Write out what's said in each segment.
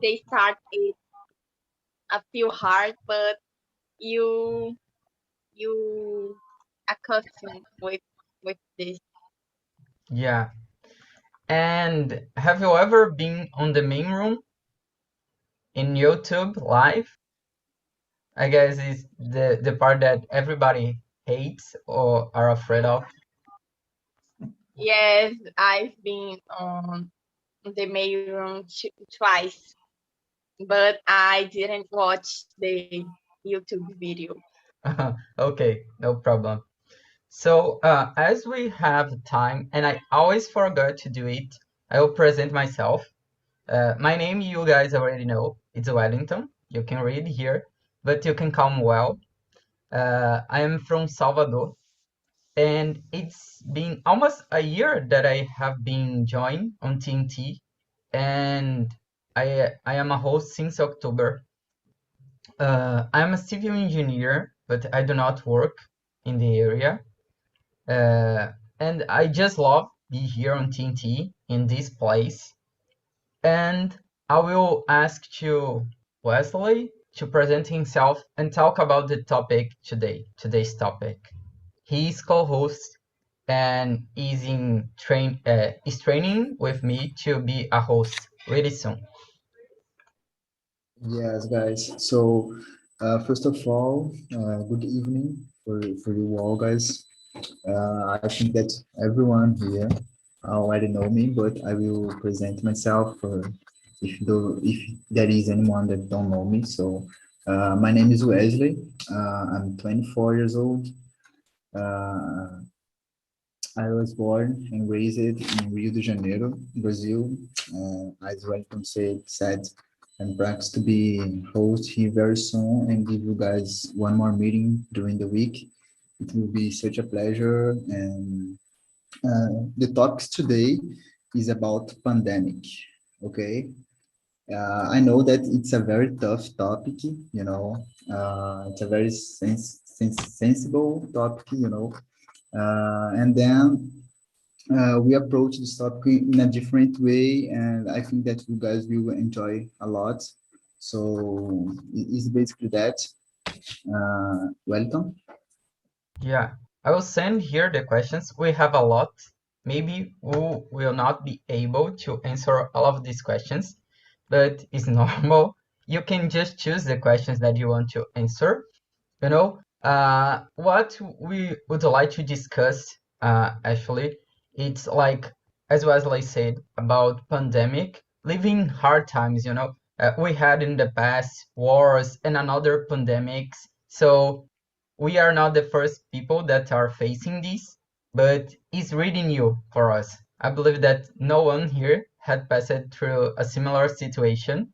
they start it a feel hard, but you accustomed with this. Yeah. And have you ever been on the main room in YouTube live? I guess it's the part that everybody hates or are afraid of. Yes, I've been on the mail room twice, but I didn't watch the YouTube video. Okay, no problem. So, as we have time, and I always forgot to do it, I will present myself. My name, you guys already know, it's Wellington. You can read here, but you can call me Well. I am from Salvador, and it's been almost a year that I have been joined on TNT, and I am a host since October. I am a civil engineer, but I do not work in the area. Uh, and I just love be here on TNT in this place. And I will ask to Wesley to present himself and talk about the topic today's topic. He is co-host and is training with me to be a host really soon. Yes, guys. So, first of all, good evening for you all, guys. I think that everyone here already know me, but I will present myself for if there is anyone that don't know me. So, my name is Wesley. I'm 24 years old. Uh, I was born and raised in Rio de Janeiro, Brazil. As Wellington said, I'm practiced to be host here very soon and give you guys one more meeting during the week. It will be such a pleasure. And the topics today is about pandemic. Okay. I know that it's a very tough topic, it's a very sensible topic, and then we approach this topic in a different way, and I think that you guys will enjoy a lot. So it's basically that. Welcome. Yeah, I will send here the questions. We have a lot. Maybe we will not be able to answer all of these questions, but it's normal. You can just choose the questions that you want to answer. What we would like to discuss, actually, it's like, as Wesley said, about pandemic, living hard times, we had in the past wars and another pandemics. So we are not the first people that are facing this, but it's really new for us. I believe that no one here had passed through a similar situation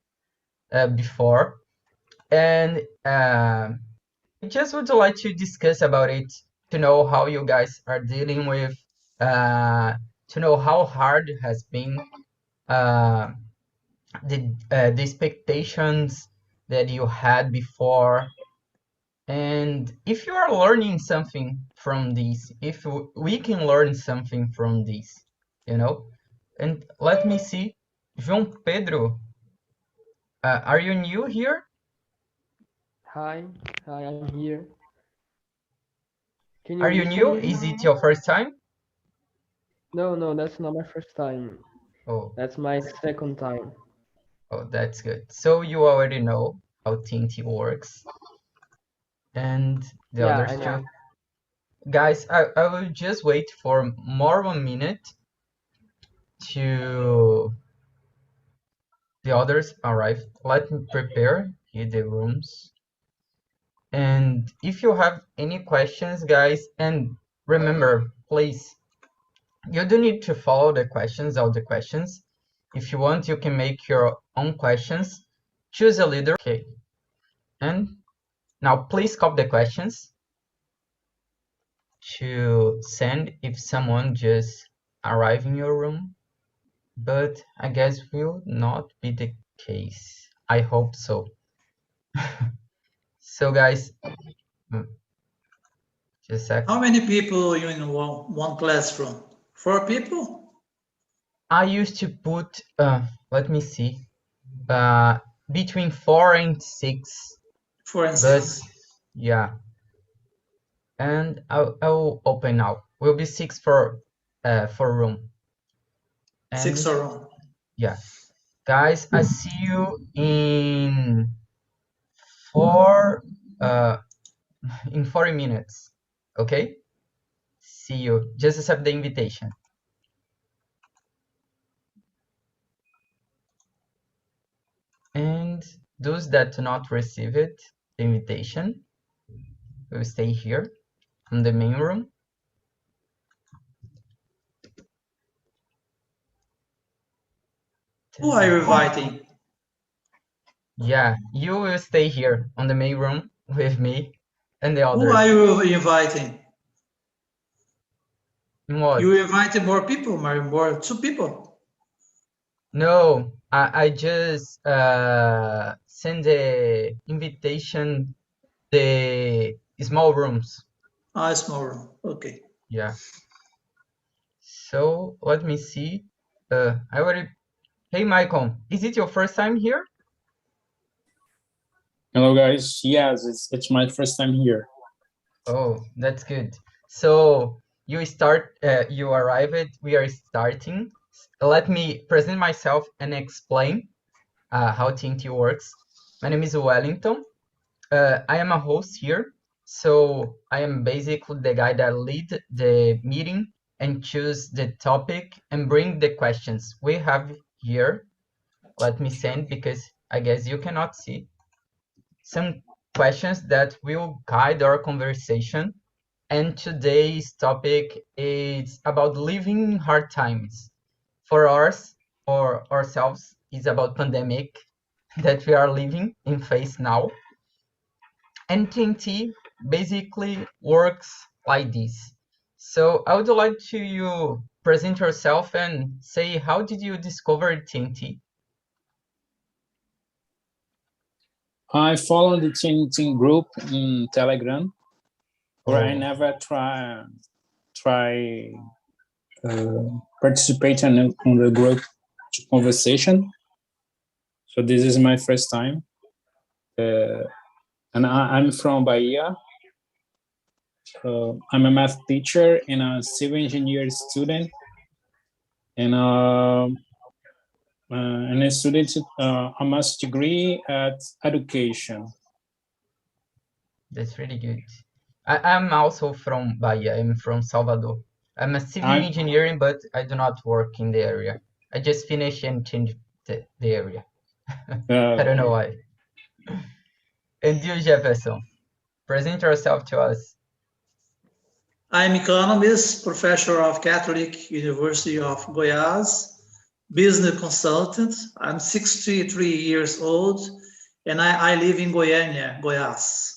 before. And I just would like to discuss about it, to know how you guys are dealing with, to know how hard it has been, uh, the expectations that you had before, and if you are learning something from this, if we can learn something from this, you know. And let me see, João Pedro, are you new here? Hi, I'm here. Can you Are you listen new? me? Is it your first time? No, that's not my first time. Oh, That's my second time. oh, that's good. So you already know how TNT works, and the Yeah, others I know. too. Guys, I will just wait for more 1 minute to the others arrive. Let me prepare here the rooms. And if you have any questions, guys, and remember, please, you don't need to follow all the questions. If you want, you can make your own questions. Choose a leader. Okay. And now please copy the questions to send if someone just arrive in your room. But I guess will not be the case. I hope so. So guys, mm, just a sec. How many people you in one classroom? 4 people? I used to put, let me see. between 4 and 6, 4 and but 6. yeah. And I'll open now. Will be 6 for room. 6 And are on. yeah, guys, I see you in 4 in 40 minutes. Okay? See you. Just accept the invitation. And those that do not receive it, the invitation, will stay here in the main room. Who are you inviting? Yeah, you will stay here on the main room with me and the Who others. are you inviting? What? You invited more people, more 2 people. No, I just send the invitation the small rooms. Small room. Okay. Yeah. So let me see. I already. Hey, Michael, is it your first time here? Hello, guys. Yes, it's my first time here. Oh, that's good. So you arrived. We are starting. Let me present myself and explain how TNT works. My name is Wellington. I am a host here, so I am basically the guy that lead the meeting and choose the topic and bring the questions we have here. Let me send because I guess you cannot see some questions that will guide our conversation. And today's topic is about living hard times. For us or ourselves, it's about pandemic that we are living in face now. And TNT basically works like this. So I would like to you present yourself and say how did you discover TNT? I follow the team group in Telegram, where I Oh, never participate on the group conversation. So this is my first time, and I'm from Bahia. I'm a math teacher and a civil engineer student, and a student a master's degree at education. that's really good. I'm also from Bahia. I'm from Salvador. I'm a civil engineering, but I do not work in the area. I just finished and changed the area. I don't know why. And you, Jefferson, present yourself to us. I'm economist, professor of Catholic University of Goiás, business consultant. I'm 63 years old, and I live in Goiânia, Goiás.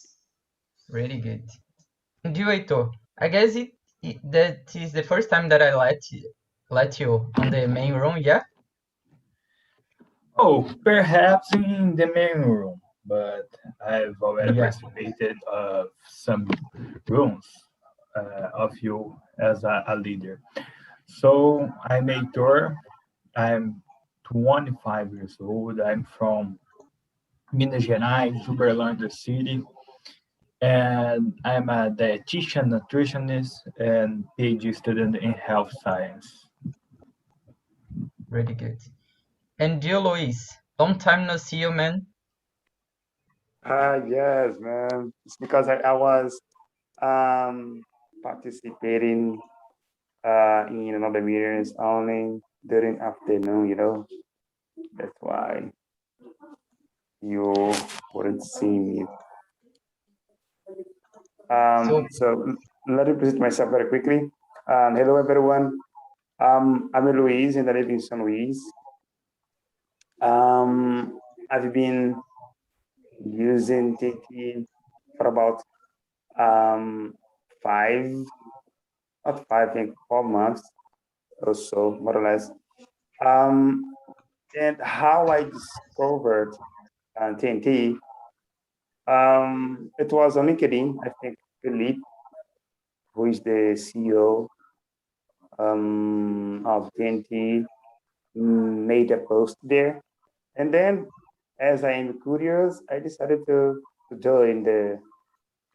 Really good. And you, Heitor, I guess that is the first time that I let you on the main room, yeah? Oh, perhaps in the main room, but I've already Yeah. participated of some rooms of you as a leader. So I'm Heitor. I'm 25 years old. I'm from Minas Gerais, Uberlândia City, and I'm a dietitian, nutritionist, and PhD student in health science. Really good. And you, Luis, long time no see you, man. Yes, man. It's because I was participating in another meetings only during afternoon, That's why you wouldn't see me. So let me present myself very quickly. Hello, everyone. I'm Luis and I live in San Luis. I've been using TT for about 4 months or so, more or less. And how I discovered TNT, it was on LinkedIn. I think Philippe, who is the CEO of TNT, made a post there, And then, as I am curious, I decided to join the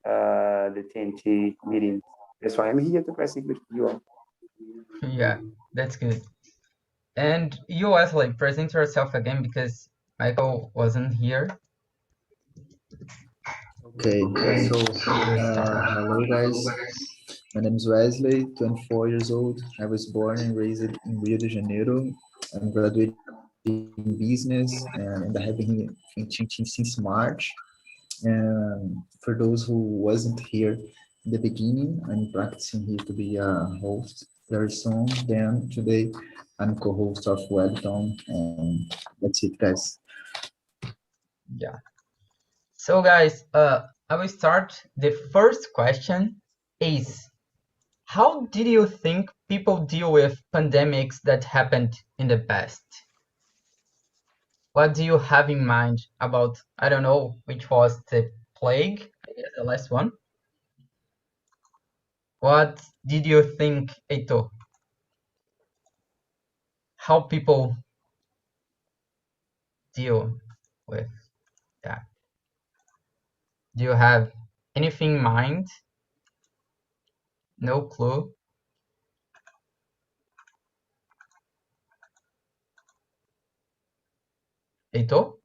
TNT meeting. That's why I'm here to practice English with you all. Yeah, that's good. And you, Wesley, present yourself again because Michael wasn't here. Okay, so hello guys. My name is Wesley, 24 years old. I was born and raised in Rio de Janeiro. I'm graduated in business and I have been here in teaching since March. And for those who wasn't here in the beginning, I'm practicing here to be a host very soon. Then today, I'm co-host of Webtoon, and that's it, guys. Yeah. So guys, I will start. The first question is, how did you think people deal with pandemics that happened in the past? What do you have in mind about, I don't know, which was the plague, I guess the last one? What did you think, Eito? How people deal with that? Do you have anything in mind? No clue? Eito?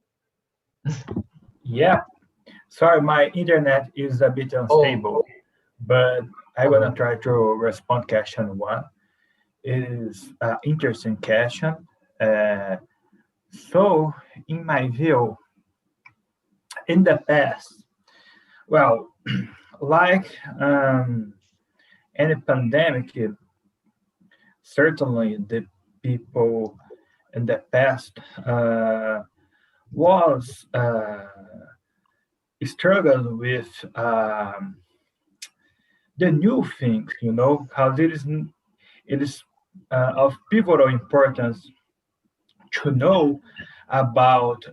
Yeah, sorry, my internet is a bit unstable, but I'm gonna try to respond question one. It is an interesting question. So, in my view, in the past, well, like any pandemic, certainly the people in the past was struggled with the new things, how it is of pivotal importance to know about,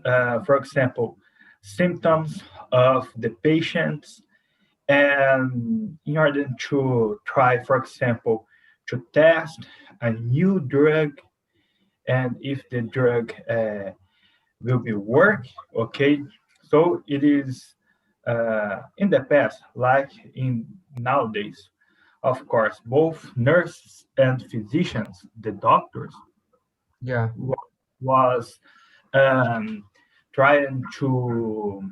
for example, symptoms of the patients, and in order to try, for example, to test a new drug, and if the drug will be work, okay. So it is in the past, like in nowadays, of course, both nurses and physicians, the doctors, Yeah. was trying to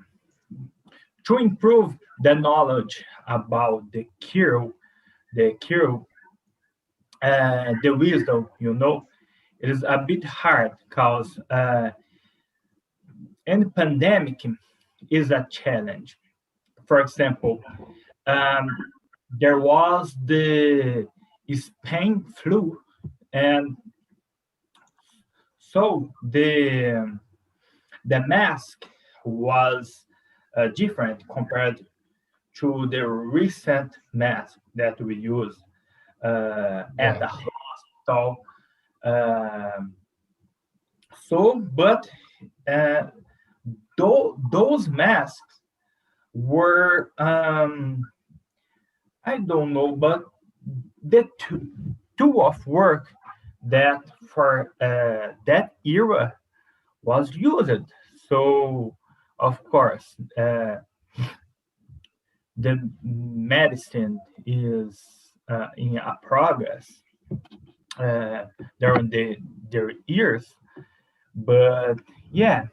improve the knowledge about the cure, the wisdom. It is a bit hard because any pandemic is a challenge. For example, there was the Spain flu, and so the mask was different compared to the recent mask that we use at the hospital. But those masks were, I don't know, but the two of work that for that era was used. So, of course, the medicine is in a progress during their years. But yeah,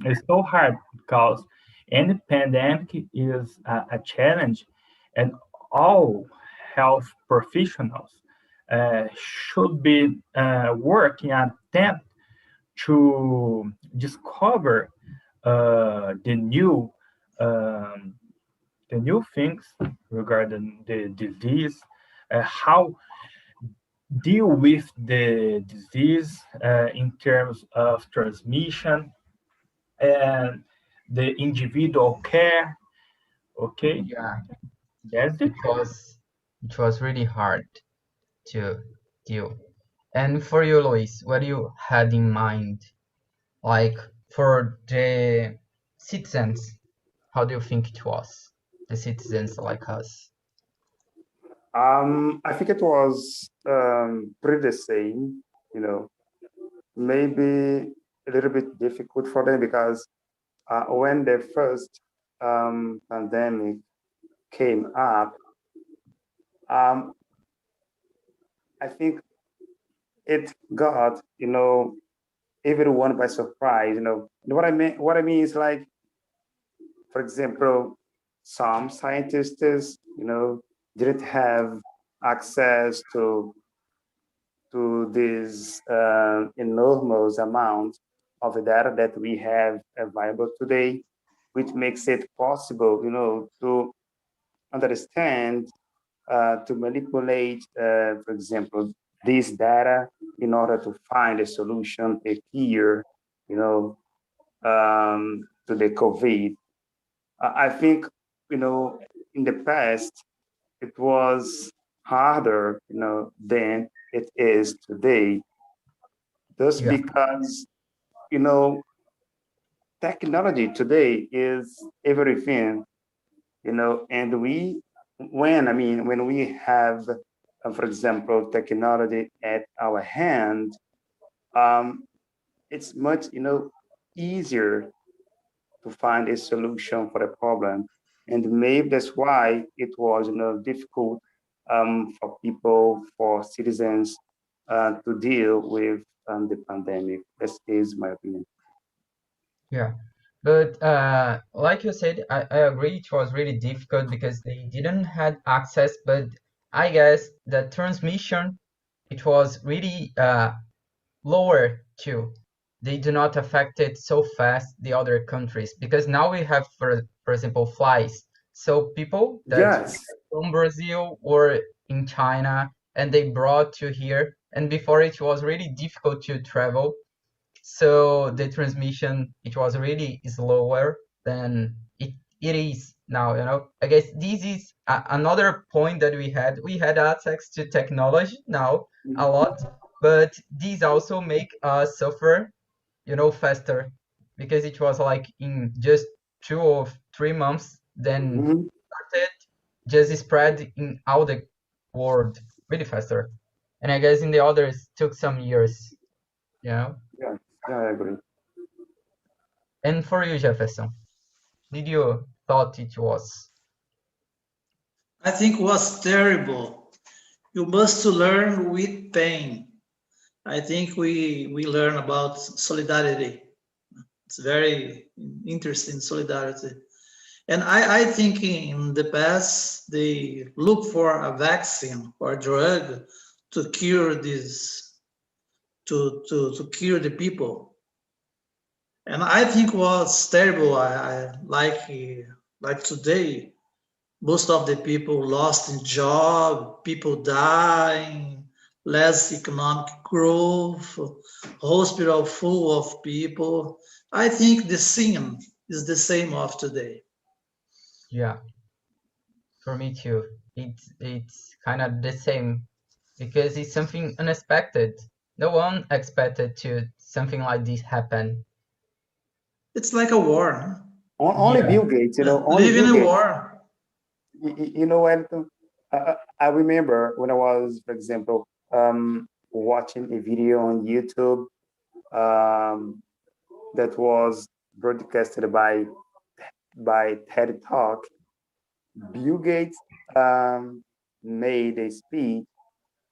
it's so hard because any pandemic is a challenge, and all health professionals should be working and attempt to discover um, the new things regarding the disease, how deal with the disease in terms of transmission and the individual care. Okay, Yeah, that's it. it was really hard to deal. And for you, Luis, what you had in mind, like for the citizens, how do you think it was? The citizens like us. I think it was pretty the same, maybe a little bit difficult for them because when the first pandemic came up, I think it got, everyone by surprise. What I mean. What I mean is like, for example, some scientists, didn't have access to this enormous amount of data that we have available today, which makes it possible, to understand, to manipulate, for example, this data in order to find a solution, a cure, to the COVID. I think, in the past, it was harder, than it is today. Just Yeah. because, technology today is everything, and when we have, for example, technology at our hand, it's much, easier to find a solution for the problem. And maybe that's why it was, difficult for people, for citizens, to deal with the pandemic. This is my opinion. Yeah, but like you said, I agree it was really difficult because they didn't had access, but I guess the transmission it was really lower too. They do not affect it so fast the other countries because now we have for example flies. So people that Yes. from Brazil or in China and they brought to here and before it was really difficult to travel, so the transmission it was really slower than it is now, I guess this is another point that we had access to technology now a lot, but these also make us suffer, faster because it was like in just 2 or 3 months then Mhm. started just spread in all the world really faster, and I guess in the others took some years. Yeah, I agree. And for you, Jefferson, did you thought it was? I think was terrible. You must learn with pain. I think we learn about solidarity. It's very interesting, solidarity. And I think in the past they look for a vaccine or a drug to cure this, to cure the people. And I think was terrible. I like today, most of the people lost in job, people dying, less economic growth, hospital full of people. I think the scene is the same of today. Yeah, for me too. It's kind of the same because it's something unexpected. No one expected to something like this happen. It's like a war. Only Yeah, Bill Gates, only Live in Bill a Gates. war. Wellington, I remember when I was, for example, watching a video on YouTube that was broadcasted by TED Talk. Bill Gates made a speech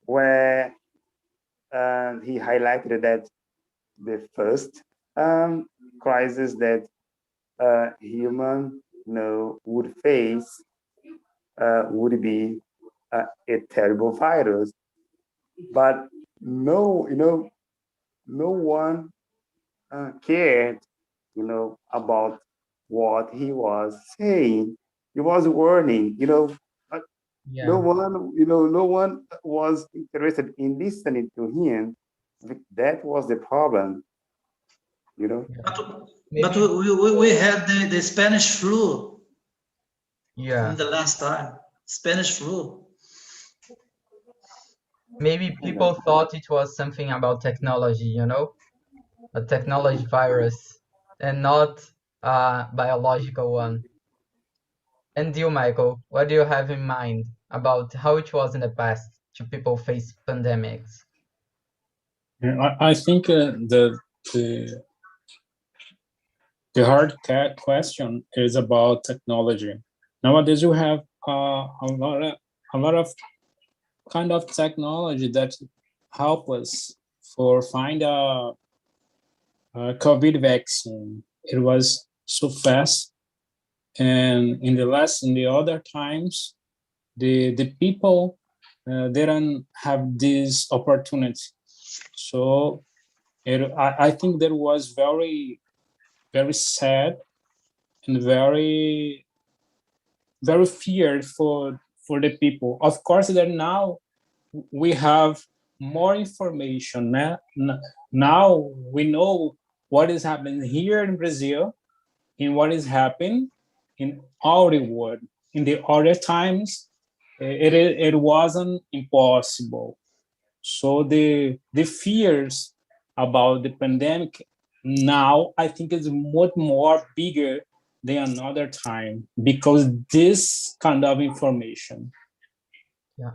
where he highlighted that the first crisis that human, would face would be a terrible virus, but no one cared, about what he was saying. He was warning, uh, no yeah, one, no one was interested in listening to him. That was the problem, you know. yeah. But Maybe we had the Spanish flu in yeah, the last time. Spanish flu. maybe people thought it was something about technology, a technology virus, and not a biological one. And you, Michael, what do you have in mind about how it was in the past to people face pandemics? Yeah, I think the The hard question is about technology. Nowadays, we have a lot of kind of technology that help us for find a COVID vaccine. It was so fast, and in the other times, the people didn't have this opportunity. So I think that was very sad and very feared for the people. Of course, that now we have more information. Now we know what is happening here in Brazil and what is happening in all the world. In the other times, it wasn't impossible. So the fears about the pandemic now, I think, is much more bigger than another time because this kind of information. Yeah,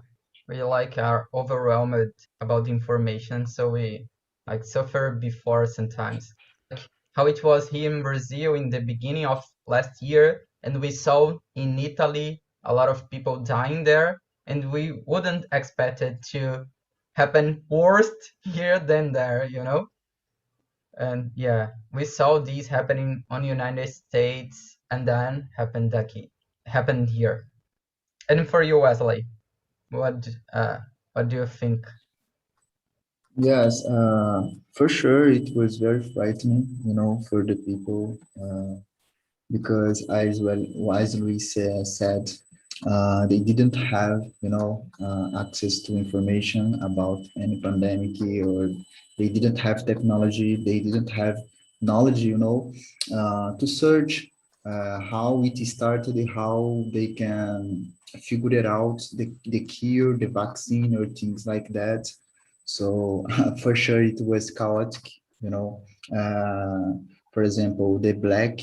we like are overwhelmed about the information, so we like suffer before sometimes. Like how it was here in Brazil in the beginning of last year, and we saw in Italy a lot of people dying there, and we wouldn't expect it to happen worse here than there, you know? And yeah, we saw these happening on United States and then happened here. And for you, Wesley, what do you think? Yes, for sure, it was very frightening, for the people, because as Luis said, they didn't have, access to information about any pandemic, or they didn't have technology, they didn't have knowledge, to search how it started, how they can figure it out, the cure, the vaccine, or things like that. So for sure, it was chaotic, you know. For example, the Black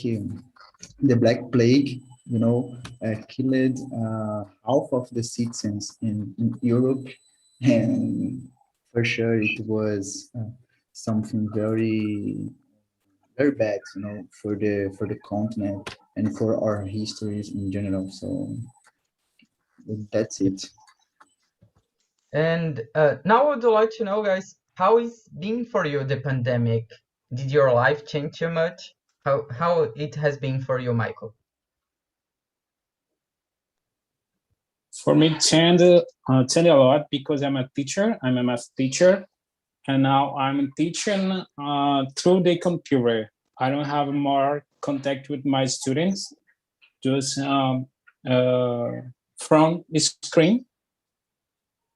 Plague, killed half of the citizens in Europe, and for sure it was something very, very bad, for the continent and for our histories in general. So that's it. And now I would like to know, guys, how is been for you the pandemic? Did your life change too much? How it has been for you, Michael? For me, it changed a lot because I'm a teacher. I'm a math teacher, and now I'm teaching through the computer. I don't have more contact with my students, just from the screen.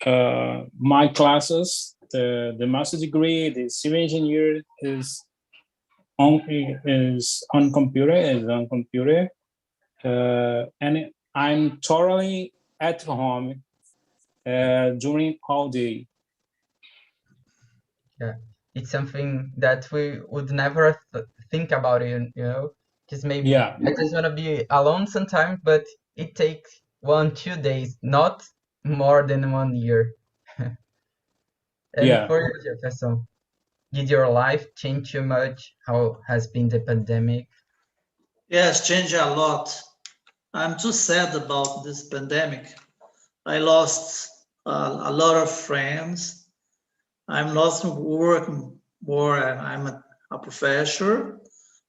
My classes, the master degree, the civil engineer is on computer, and I'm totally at home during all day. Yeah, it's something that we would never think about it, just maybe Yeah. I just want to be alone sometimes, but it takes 1-2 days, not more than 1 year. And Yeah. for you, Jefferson, did your life change too much? How has been the pandemic? Yes, changed a lot. I'm too sad about this pandemic. I lost a lot of friends. I'm not working more. I'm a professor.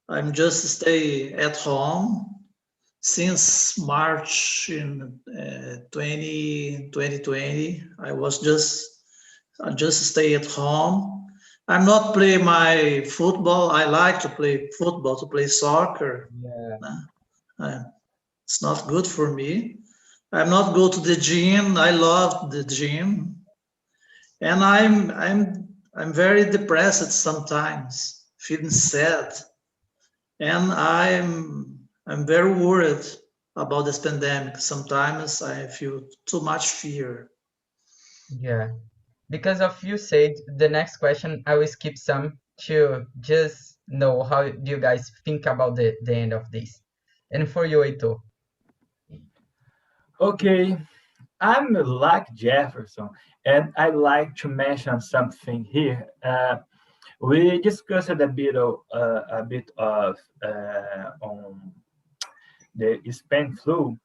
I'm just stay at home since March in 2020. I just stay at home. I'm not play my football. I like to play football, to play soccer. Yeah. It's not good for me. I'm not go to the gym. I love the gym, and I'm very depressed sometimes, feeling sad, and I'm very worried about this pandemic. Sometimes I feel too much fear. Yeah. Because of you said the next question, I will skip some to just know how do you guys think about the end of this. And for you, Heitor. Okay, I'm like Jefferson, and I like to mention something here. We discussed a bit on the Spanish flu,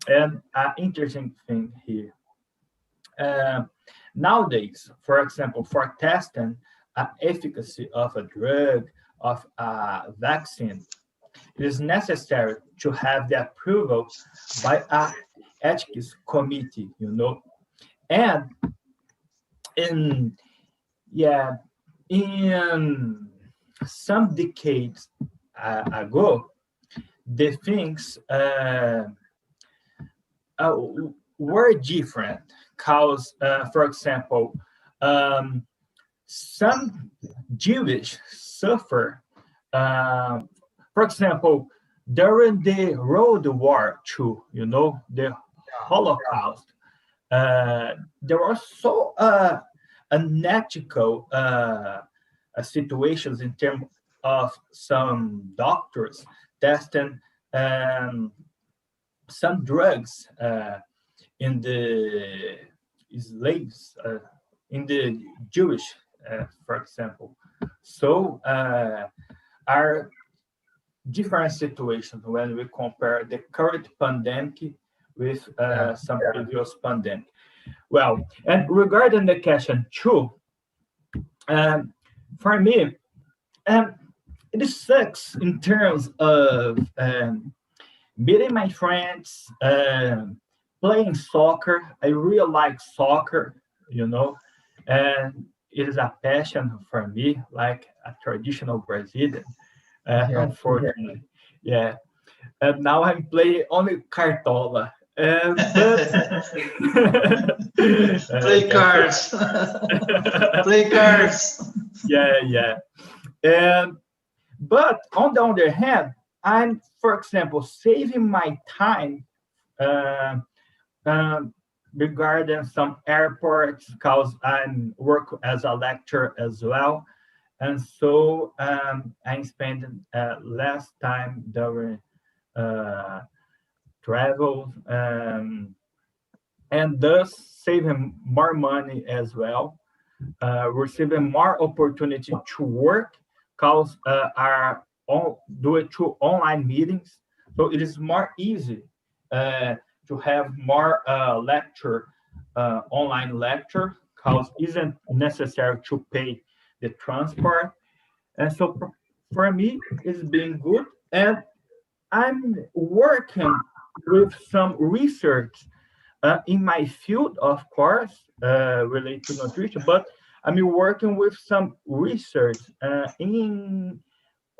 and an interesting thing here. Nowadays, for example, for testing efficacy of a drug, of a vaccine, it is necessary to have the approval by a ethics committee, and in yeah, in some decades ago, the things were different. Cause, for example, um, some Jewish suffer. For example, during the World War II, the Holocaust, there were so unethical situations in terms of some doctors testing some drugs in the slaves, in the Jewish, for example. So are different situations when we compare the current pandemic with some previous pandemic. Well, and regarding the question too, for me, it sucks in terms of meeting my friends, playing soccer. I really like soccer, and it is a passion for me, like a traditional Brazilian. Unfortunately, yeah. And now I'm playing only cartola. Play cards. Play cards. Yeah. But on the other hand, I'm, for example, saving my time regarding some airports because I'm work as a lecturer as well. And so I spend less time during travel and thus saving more money as well, receiving more opportunity to work because do it through online meetings. So it is more easy to have more online lecture because it isn't necessary to pay the transport. And so for me, it's been good. And I'm working with some research in my field, of course, related to nutrition, but I'm working with some research in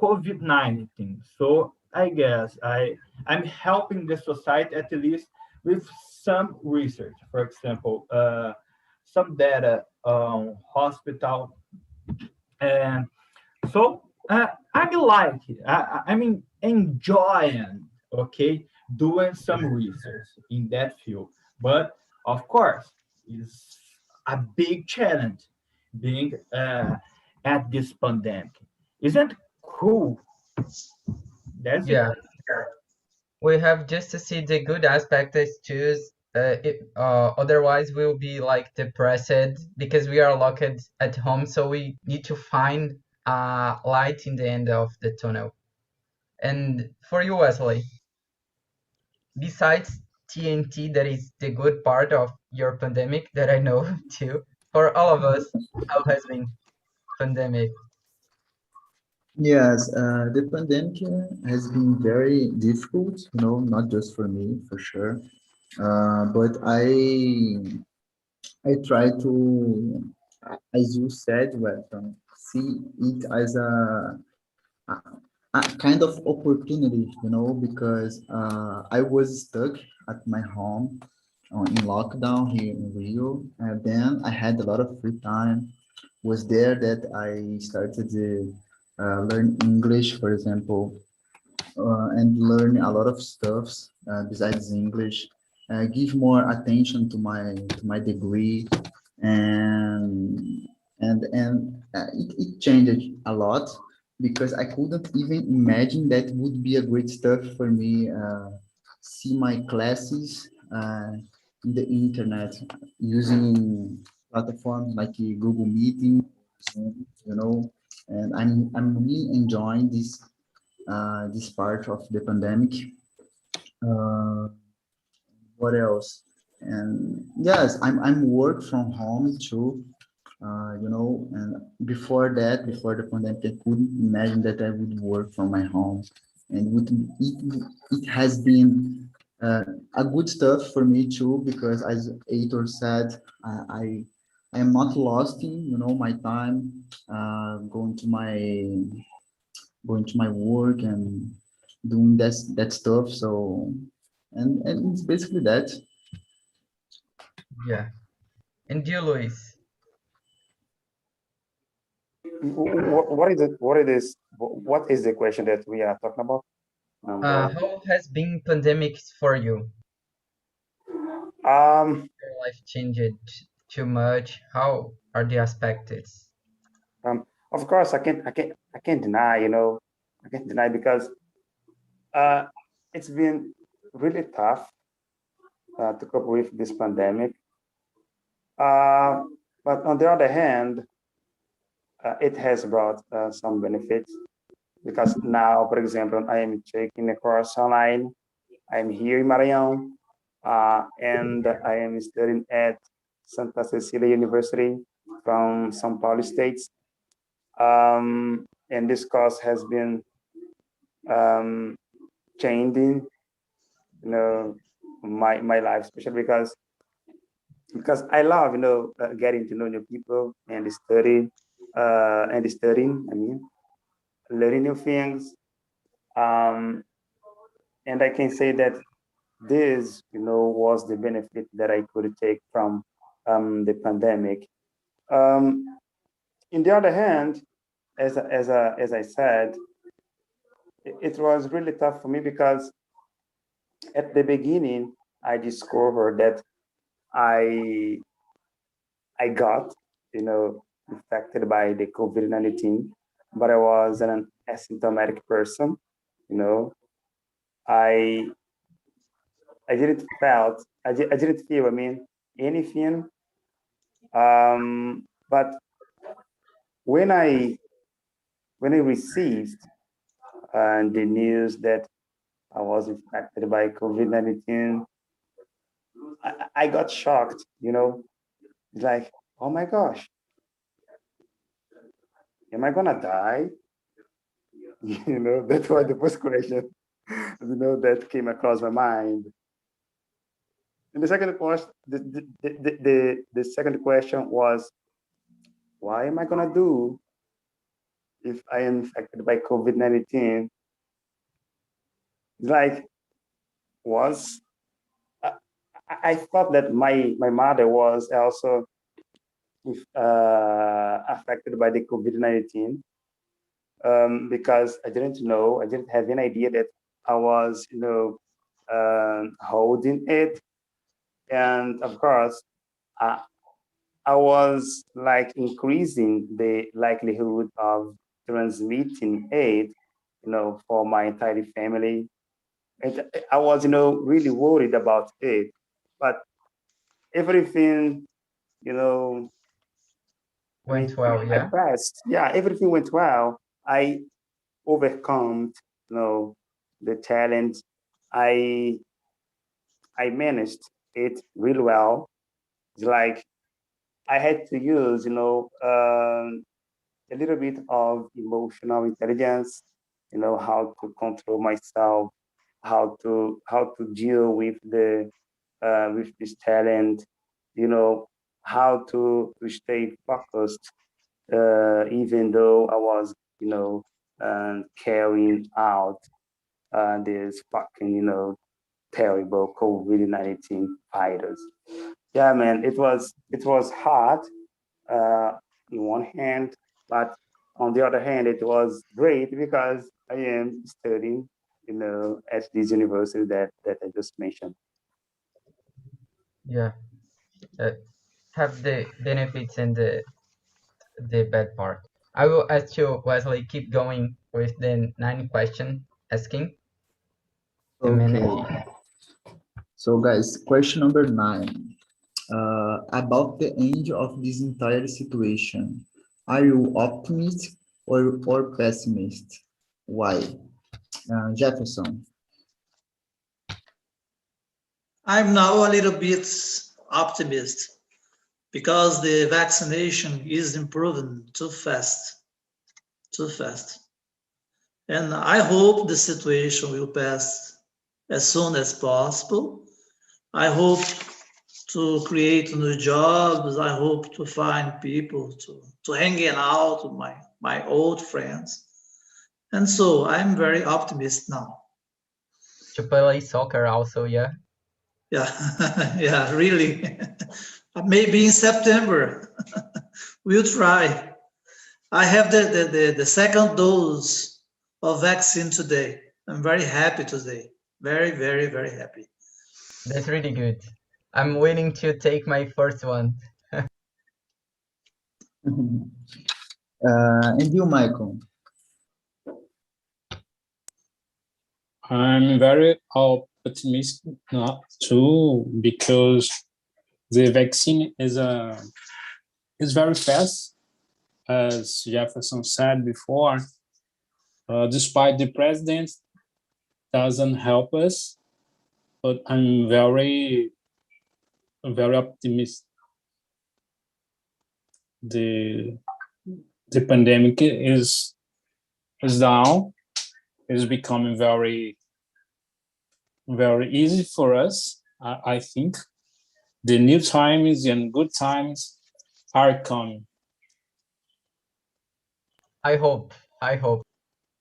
COVID-19. So I guess I'm helping the society at least with some research. For example, some data on hospital. And so I'm like, I'm enjoying, doing some research in that field. But of course, it's a big challenge being at this pandemic. Isn't cool? That's it. We have just to see the good aspect is choose. Otherwise, we'll be like depressed because we are locked at home. So we need to find a light in the end of the tunnel. And for you, Wesley, besides TNT, that is the good part of your pandemic that I know too. For all of us, how has been pandemic? Yes, the pandemic has been very difficult, not just for me, for sure. But I try to, as you said, well, see it as a, a kind of opportunity, because I was stuck at my home in lockdown here in Rio, and then I had a lot of free time. Was there that I started to learn English, for example, and learn a lot of stuffs besides English. Give more attention to my degree, and it changed a lot because I couldn't even imagine that would be a great stuff for me. See my classes in the internet using platforms like Google Meeting, Zoom, and I'm really enjoying this part of the pandemic. What else? And yes, I'm work from home too. You know, and before the pandemic, I couldn't imagine that I would work from my home, and it has been a good stuff for me too, because as Aitor said, I am not lost in, you know, my time going to my work and doing that stuff. So, and it's basically that. Yeah. And you, Luis? What is the question that we are talking about? How has been pandemic for you? Um, Your life changed too much? How are the aspects? of course, I can't deny, you know, I can't deny because uh, it's been really tough to cope with this pandemic. Uh, but on the other hand, it has brought some benefits because now, for example, I am taking a course online. I'm here in Maranhão, and I am studying at Santa Cecilia University from São Paulo States. And this course has been changing, you know, my life, especially because I love, you know, getting to know new people and studying. I mean, learning new things. Um, and I can say that this, you know, was the benefit that I could take from the pandemic. Um, in the other hand, as I said, it was really tough for me because at the beginning I discovered that I I got, you know, infected by the COVID-19, but I was an asymptomatic person. You know, I I didn't feel, I mean, anything. But when I received the news that I was infected by COVID-19, I got shocked. You know, it's like, oh my gosh, am I gonna die? You know, that was the first question, you know, that came across my mind. And the second question, the second question was, why am I gonna do if I am infected by COVID-19? It's like, was I, I thought that my mother was also affected by the COVID-19, because I didn't have any idea that I was, you know, holding it. And of course, I, I was like increasing the likelihood of transmitting it, you know, for my entire family. And I was, you know, really worried about it. But everything, you know, I Went mean, well, I yeah? passed. Yeah, everything went well. I overcome, you know, the challenge. I I managed it really well. It's like I had to use, you know, a little bit of emotional intelligence, you know, how to control myself, how to deal with this challenge, you know, how to stay focused, even though I was, you know, carrying out this fucking, you know, terrible COVID-19 virus. Yeah, man, it was hard on one hand, but on the other hand, it was great because I am studying, you know, at this university that I just mentioned. Yeah. Uh, have the benefits and the bad part. I will ask you, Wesley, keep going with the 9 question asking a minute. Okay. So guys, question number 9. About the end of this entire situation. Are you optimistic or pessimist? Why? Jefferson. I'm now a little bit optimist because the vaccination is improving too fast, too fast. And I hope the situation will pass as soon as possible. I hope to create new jobs. I hope to find people to hanging out with my old friends. And so I'm very optimistic now. To play soccer also, yeah. Yeah, yeah, really. Maybe in September. We'll try. I have the second dose of vaccine today. I'm very happy today. Very, very, very happy. That's really good. I'm waiting to take my first one. And you, Michael? I'm very optimistic not too, because the vaccine is very fast, as Jefferson said before. Despite the president doesn't help us, but I'm very optimistic. The pandemic is down, is becoming very easy for us. I think the new times and good times are coming. I hope.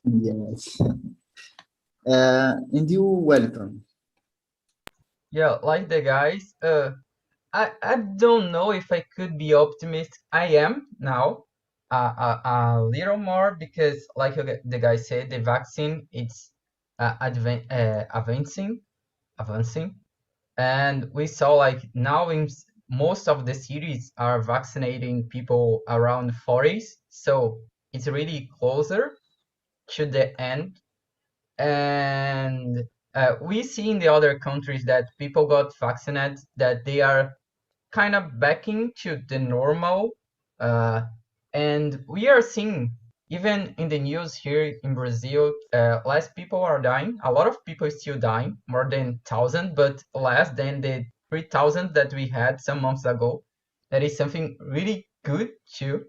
Yes. And you, Wellington? Yeah, like the guys, I don't know if I could be optimistic. I am now, a little more, because like the guy said, the vaccine it's advancing, and we saw like now in most of the cities are vaccinating people around 40s, so it's really closer to the end. And we see in the other countries that people got vaccinated, that they are kind of backing to the normal. And we are seeing, even in the news here in Brazil, less people are dying. A lot of people still dying, more than 1,000, but less than the 3,000 that we had some months ago. That is something really good too.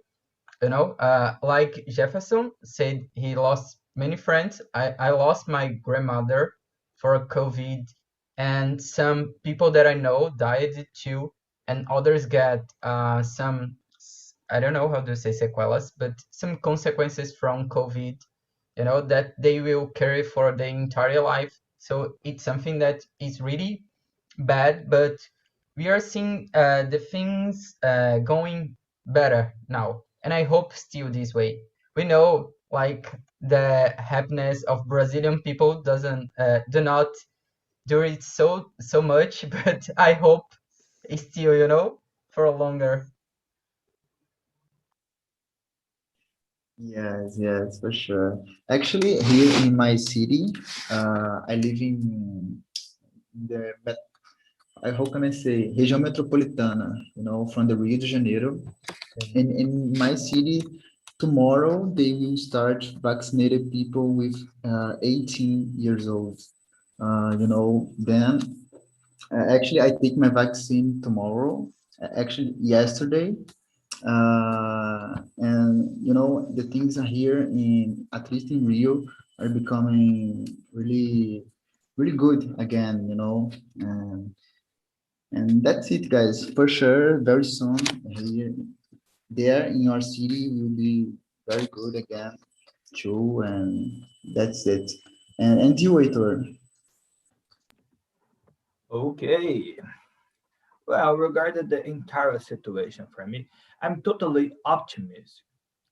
Like Jefferson said, he lost many friends. I lost my grandmother for COVID, and some people that I know died too, and others get some, I don't know how to say sequelas, but some consequences from COVID, that they will carry for their entire life. So it's something that is really bad, but we are seeing the things going better now, and I hope still this way. We know like the happiness of Brazilian people doesn't do not do it so much, but I hope it's still, for longer. Yes, for sure. Actually, here in my city, I live in the, how can I say, região metropolitana, from the Rio de Janeiro. And in my city, tomorrow they will start vaccinated people with 18 years old. Then actually I take my vaccine tomorrow. Actually, yesterday. And the things are here in, at least in Rio, are becoming really really good again, and that's it, guys. For sure, very soon here, there in your city will be very good again too, and that's it. And you, Heitor? Okay. Well, regarding the entire situation for me, I'm totally optimistic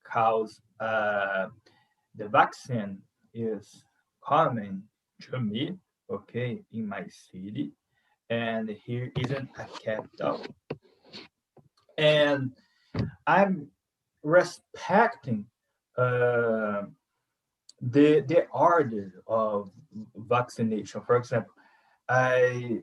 because the vaccine is coming to me, okay, in my city, and here isn't a capital. And I'm respecting uh, the order of vaccination. For example, I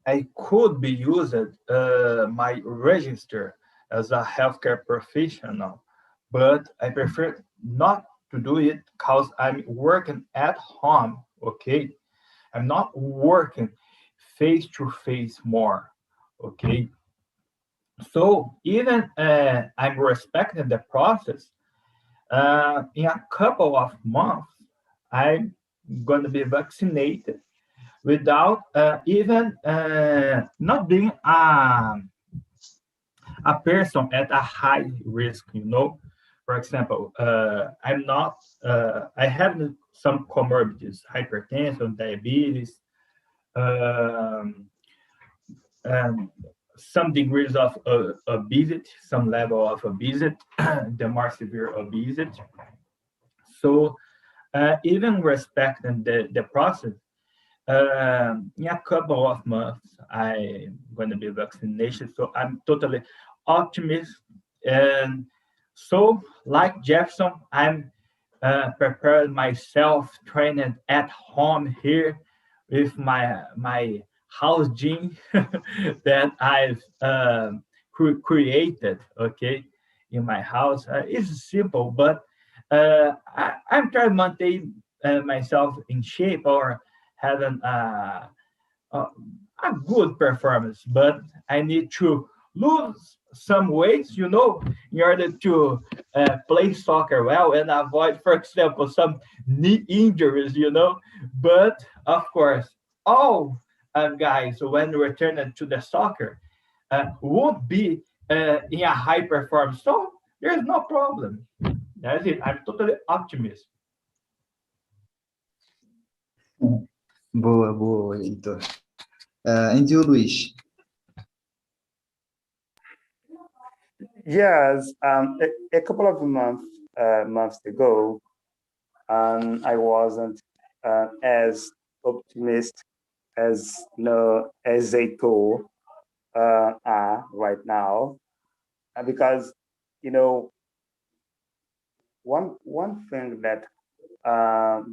I could be used my register as a healthcare professional, but I prefer not to do it because I'm working at home, okay? I'm not working face to face more, okay? So even I'm respecting the process, in a couple of months, I'm going to be vaccinated without even not being a person at a high risk, you know. For example, I'm not, I have some comorbidities, hypertension, diabetes, um, um, some degrees of obesity, some level of obesity, the more severe obesity. So even respecting the process, in a couple of months, I'm going to be vaccinated. So I'm totally optimistic. And so, like Jefferson, I'm preparing myself, training at home here with my house gym that I've created. Okay, in my house, it's simple, but I'm trying to maintain myself in shape or having a, a good performance, but I need to lose some weight, you know, in order to play soccer well and avoid, for example, some knee injuries, you know. But of course, all guys, when returning to the soccer, won't be in a high performance. So there's no problem. That's it. I'm totally optimistic. Boa, boa, Heitor. And you, Luis? Yes, a couple of months ago, I wasn't as optimistic as as a tool are right now, because you know one thing that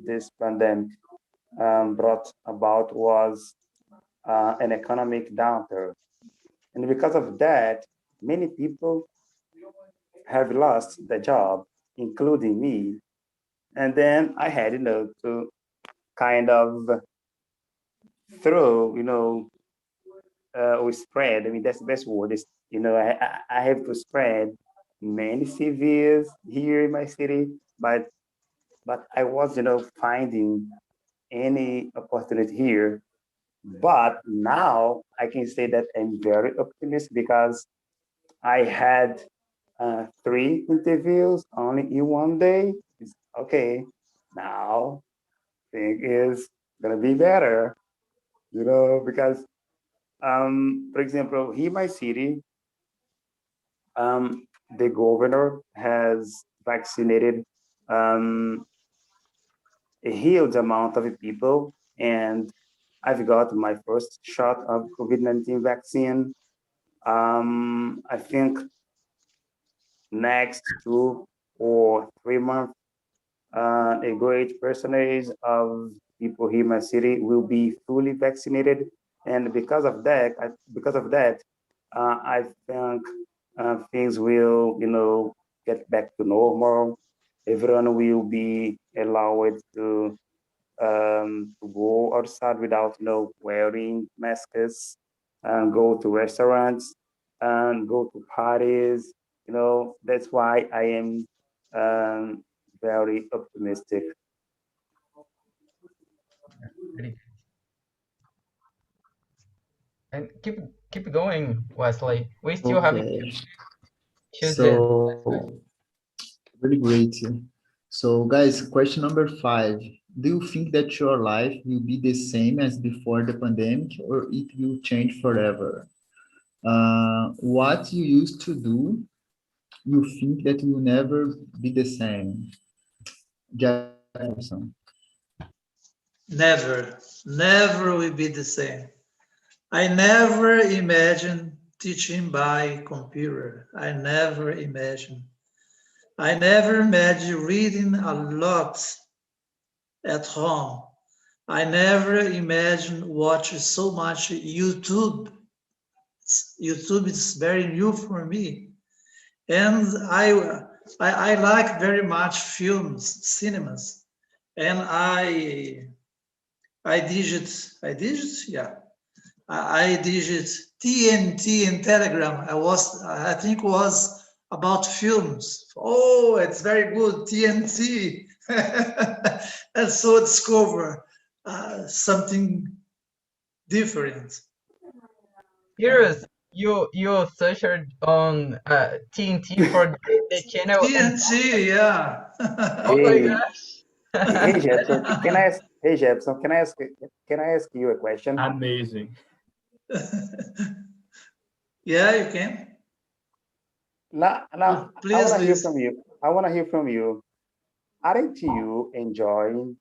this pandemic brought about was an economic downturn, and because of that, many people have lost their job, including me. And then I had, to kind of throw, or spread. I mean, that's the best word. Is I have to spread many CVs here in my city, but I was, finding any opportunity here. But now I can say that I'm very optimistic because I had 3 interviews only in one day. It's okay. Now thing is gonna be better, because for example, here in my city, the governor has vaccinated um, a huge amount of people, and I've got my first shot of COVID-19 vaccine. I think next 2 or 3 months, a great percentage of people here in my city will be fully vaccinated, and because of that, I think things will, get back to normal. Everyone will be allowed to go outside without, wearing masks, and go to restaurants and go to parties. That's why I am very optimistic. Pretty- And keep going, Wesley. We still have Okay. chosen. So, really great. So, guys, question number 5. Do you think that your life will be the same as before the pandemic, or it will change forever? What you used to do, you think that will never be the same? Jefferson. Never will be the same. I never imagined teaching by computer. I never imagined. I never imagined reading a lot at home. I never imagined watching so much YouTube. YouTube is very new for me. And I like very much films, cinemas, and I digit TNT and Telegram. I think was about films. Oh, it's very good, TNT. And so discover something different. Curious, you searched on TNT for the channel and TNT, yeah. oh my Hey, gosh. hey Jefferson, can I ask? Hey Jefferson, can I ask you a question? Amazing. Yeah, you can. Now, I Please, want to hear Luis. from you. I want to hear from you. Aren't you enjoying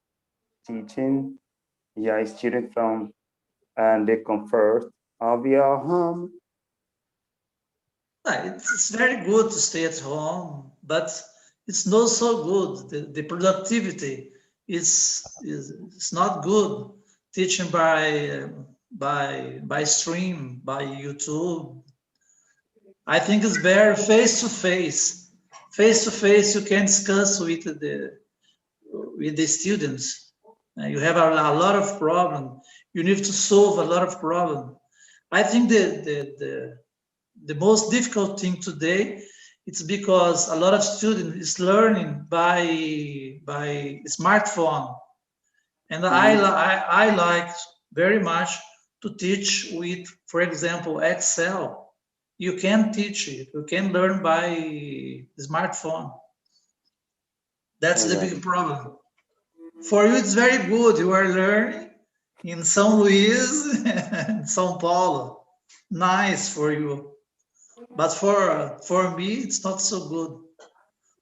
teaching your student from the comfort of your home? It's very good to stay at home, but it's not so good. The productivity is not good. Teaching by stream, by YouTube. I think it's better face to face. Face to face, you can discuss with the students. You have a lot of problem. You need to solve a lot of problem. I think the most difficult thing today, it's because a lot of students is learning by smartphone, and I like very much to teach with, for example, Excel. You can teach it. You can learn by smartphone. That's the big problem. For you, it's very good. You are learning in São Luís and São Paulo. Nice for you. But for me, it's not so good.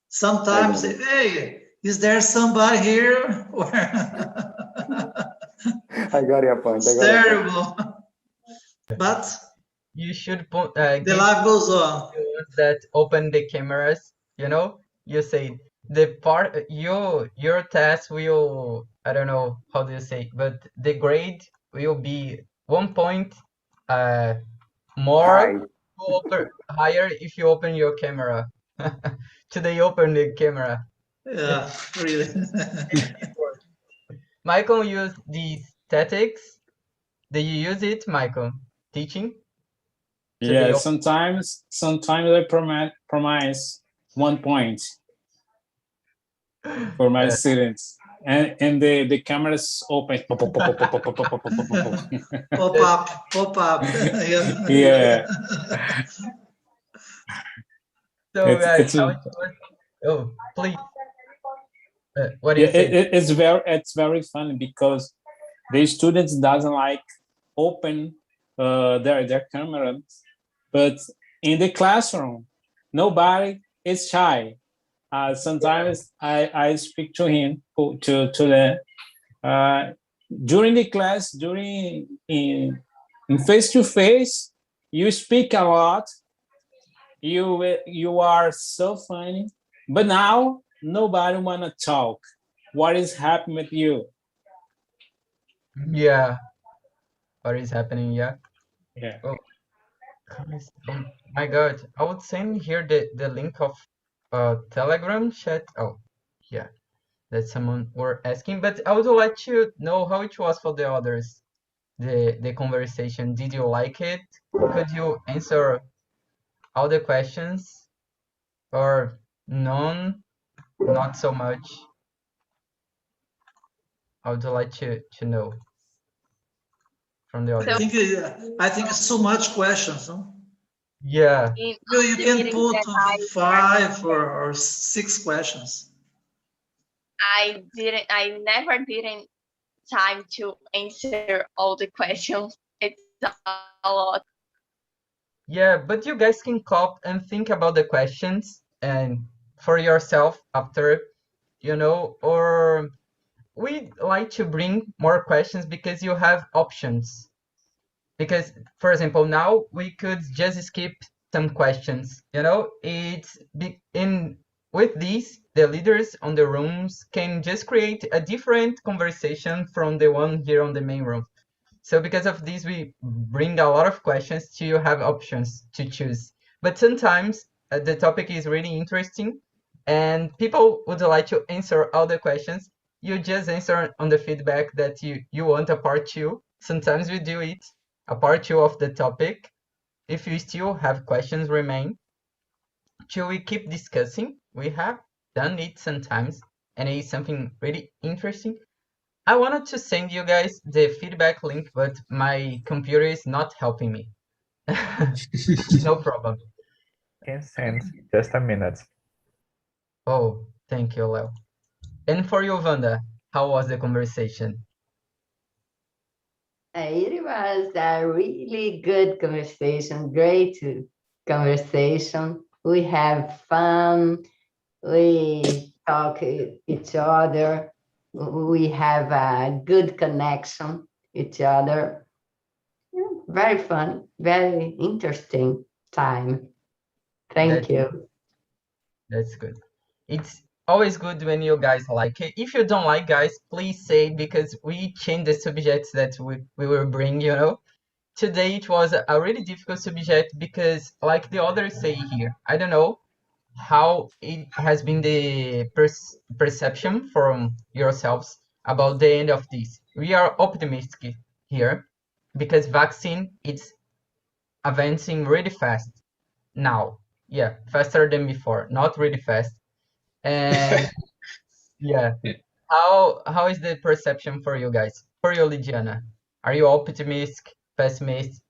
Sometimes, hey, is there somebody here? I got your point. It's terrible. But You should the life goes on. that open the cameras, you know, you say the part your test will, I don't know how do you say, but the grade will be 1 point more higher if you open your camera. Today open the camera. Yeah, really. Michael used the statics. Do you use it, Michael? Teaching? Yeah, sometimes I promise 1 point for my students, and the cameras open. Pop up. Yeah. So it's oh, please. What do you say? It's very funny because the students doesn't like open their cameras, but in the classroom nobody is shy. Sometimes I speak to him to them during the class, in face to face. You speak a lot. You are so funny, but now nobody wanna talk. What is happening with you? Yeah. What is happening? Yeah. Yeah. Oh, my God. I would send here the link of Telegram chat. Oh, yeah. That someone were asking, but I would like to know how it was for the others. The conversation. Did you like it? Could you answer all the questions or none? Not so much. I would like to know from the others. I think it's so much questions, no? Yeah. You can put 5 or 6 questions. I never didn't time to answer all the questions. It's a lot. Yeah, but you guys can cop and think about the questions and for yourself after, you know, or we like to bring more questions because you have options. Because, for example, now we could just skip some questions, you know, with these, the leaders on the rooms can just create a different conversation from the one here on the main room. So because of this, we bring a lot of questions to have options to choose. But sometimes the topic is really interesting and people would like to answer all the questions. You just answer on the feedback that you want a part two. Sometimes we do it, a part two of the topic. If you still have questions remain, should we keep discussing? We have done it sometimes, and it's something really interesting. I wanted to send you guys the feedback link, but my computer is not helping me. No problem. Can send just a minute. Oh, thank you, Leo. And for you, Wanda, how was the conversation? It was a really good conversation, great conversation. We have fun, we talk each other, we have a good connection each other. Yeah, very fun, very interesting time. Thank you. That's good. It's always good when you guys like it. If you don't like, guys, please say, because we change the subjects that we will bring, you know. Today it was a really difficult subject because, like the others say here, I don't know how it has been the perception from yourselves about the end of this. We are optimistic here because vaccine is advancing really fast now. Yeah, faster than before, not really fast. And yeah, how is the perception for you guys? For you, Lidiana, are you optimistic, pessimist?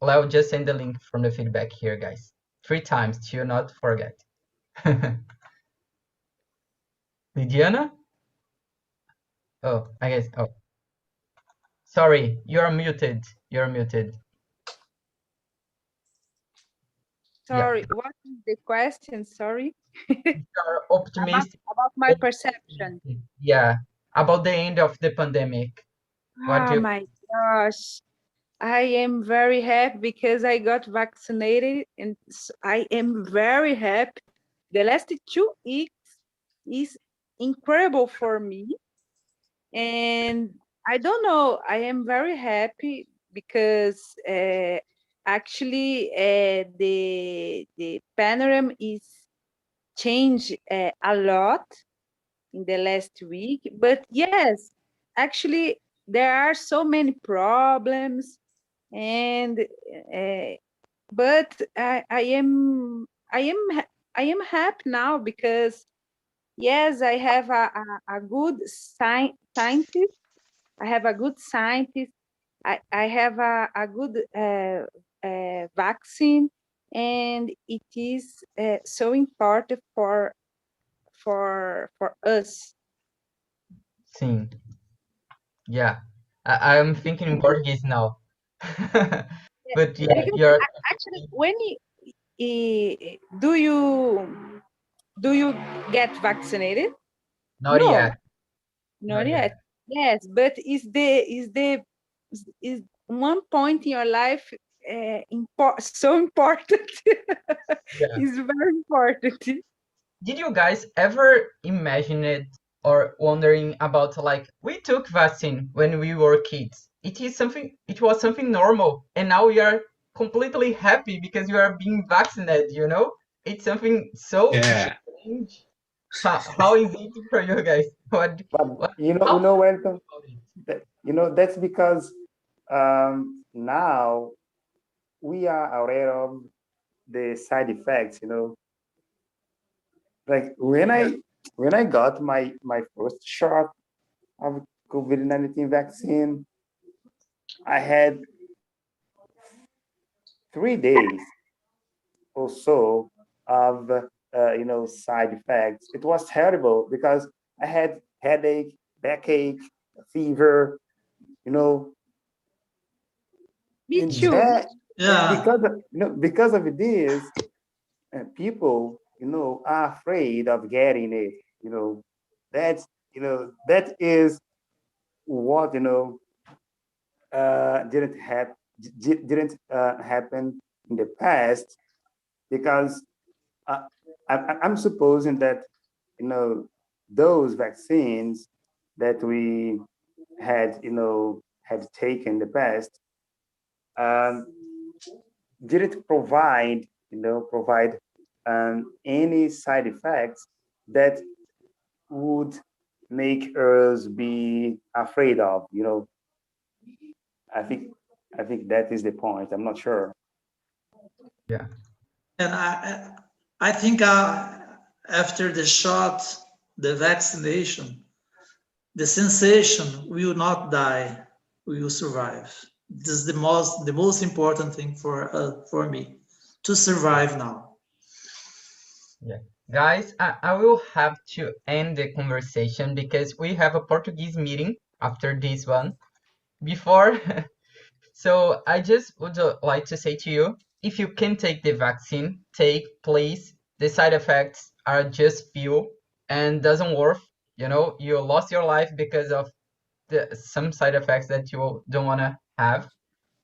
Leo, just send the link from the feedback here, guys. 3 times to not forget. Lidiana? Oh, I guess. Oh, sorry, you're muted. You're muted. Sorry, what is the question? Sorry. You're optimistic. About my perception. Yeah, about the end of the pandemic. What do Oh you? my gosh. I am very happy because I got vaccinated and I am very happy. The last 2 weeks is incredible for me. And I don't know, I am very happy because actually the panorama is changed a lot in the last week. But yes, actually there are so many problems, and but I am happy now because yes, I have a good scientist. I have a good scientist. I have a good vaccine, and it is so important for us. Sim. Yeah, I'm thinking in Portuguese now. But yeah, Because you're actually, when do you get vaccinated? not No, yet. not yet. Yes, but is one point in your life so important? Yeah. It's very important. Did you guys ever imagine it or wondering about, like, we took vaccine when we were kids? It was something normal, and now we are completely happy because we are being vaccinated, you know? It's something so Yeah. strange. How is it for you guys? But What Welcome. about it? That's because now we are aware of the side effects. Like when I got my first shot of COVID-19 vaccine, I had 3 days or so of side effects. It was terrible because I had headache, backache, fever. You know, Me and too. that Yeah. because of this, people are afraid of getting it. That's that is what didn't happen in the past, because I'm supposing that those vaccines that we had taken in the past um, didn't provide any side effects that would make us be afraid of, you know. I think that is the point. I'm not sure. Yeah. And I think after the shot, the vaccination, the sensation will not die, we will survive. This is the most important thing for me, to survive now. Yeah. Guys, I will have to end the conversation because we have a Portuguese meeting after this one. Before, so I just would like to say to you, if you can take the vaccine, take, please. The side effects are just few and doesn't worth. You know, you lost your life because of some side effects that you don't want to have.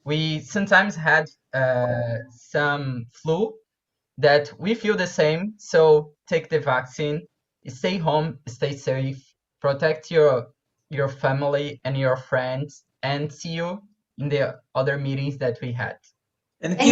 We sometimes had some flu that we feel the same. So take the vaccine, stay home, stay safe, protect your family and your friends, and see you in the other meetings that we had. And